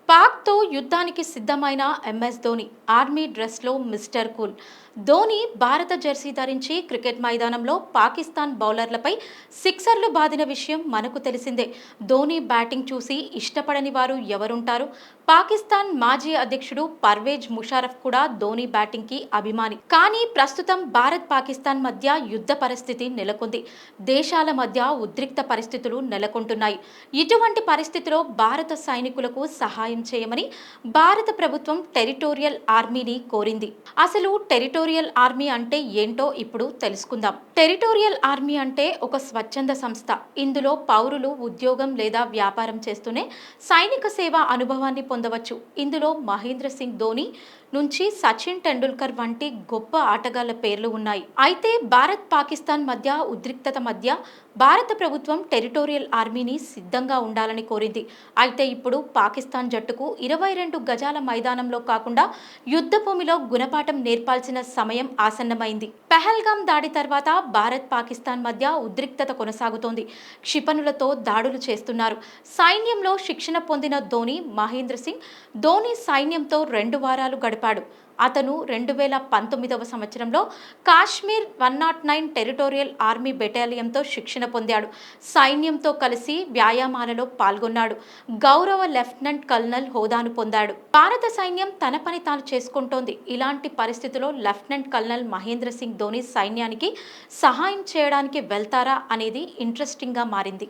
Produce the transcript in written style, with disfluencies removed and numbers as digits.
పాక్తో యుద్ధానికి సిద్ధమైన MS Dhoni army డ్రెస్లో మిస్టర్ కూల్. ధోని భారత జెర్సీ ధరించి క్రికెట్ మైదానంలో పాకిస్తాన్ బౌలర్లపై సిక్సర్లు బాదిన విషయం మనకు తెలిసిందే. ధోని బ్యాటింగ్ చూసి ఇష్టపడని వారు ఎవరుంటారు? పాకిస్తాన్ మాజీ అధ్యక్షుడు పర్వేజ్ ముషారఫ్ కూడా ధోని బ్యాటింగ్కి అభిమాని. కానీ ప్రస్తుతం భారత్ పాకిస్తాన్ మధ్య యుద్ధ పరిస్థితి నెలకొంది. దేశాల మధ్య ఉద్రిక్త పరిస్థితులు నెలకొంటున్నాయి. ఇటువంటి పరిస్థితిలో భారత సైనికులకు సహాయం చేయమని భారత ప్రభుత్వం టెరిటోరియల్ ఆర్మీని కోరింది. అసలు టెరిటోరియల్ ఆర్మీ అంటే ఏంటో ఇప్పుడు తెలుసుకుందాం. టెరిటోరియల్ ఆర్మీ అంటే ఒక స్వచ్ఛంద సంస్థ. ఇందులో పౌరులు ఉద్యోగం లేదా వ్యాపారం చేస్తూనే సైనిక సేవ అనుభవాన్ని పొందవచ్చు. ఇందులో మహేంద్ర సింగ్ ధోని నుంచి సచిన్ టెండూల్కర్ వంటి గొప్ప ఆటగాళ్ల పేర్లు ఉన్నాయి. అయితే భారత్ పాకిస్తాన్ మధ్య ఉద్రిక్తత మధ్య భారత ప్రభుత్వం టెరిటోరియల్ ఆర్మీని సిద్ధంగా ఉండాలని కోరింది. అయితే ఇప్పుడు పాకిస్తాన్ జట్టుకు 22 గజాల మైదానంలో కాకుండా యుద్ధ భూమిలో గుణపాఠం నేర్పాల్సిన సమయం ఆసన్నమైంది. పెహల్గాం దాడి తర్వాత భారత్ పాకిస్తాన్ మధ్య ఉద్రిక్తత కొనసాగుతోంది. క్షిపణులతో దాడులు చేస్తున్నారు. సైన్యంలో శిక్షణ పొందిన మహేంద్ర సింగ్ ధోని సైన్యంతో 2 వారాలు గడిపాడు. అతను 2019వ సంవత్సరంలో కాశ్మీర్ 109 టెరిటోరియల్ ఆర్మీ బెటాలియన్తో శిక్షణ పొందాడు. సైన్యంతో కలిసి వ్యాయామాలలో పాల్గొన్నాడు. గౌరవ లెఫ్టినెంట్ కల్నల్ హోదాను పొందాడు. భారత సైన్యం తన పని తాను చేసుకుంటోంది. ఇలాంటి పరిస్థితుల్లో లెఫ్టినెంట్ కల్నల్ మహేంద్ర సింగ్ ధోని సైన్యానికి సహాయం చేయడానికి వెళ్తారా అనేది ఇంట్రెస్టింగ్గా మారింది.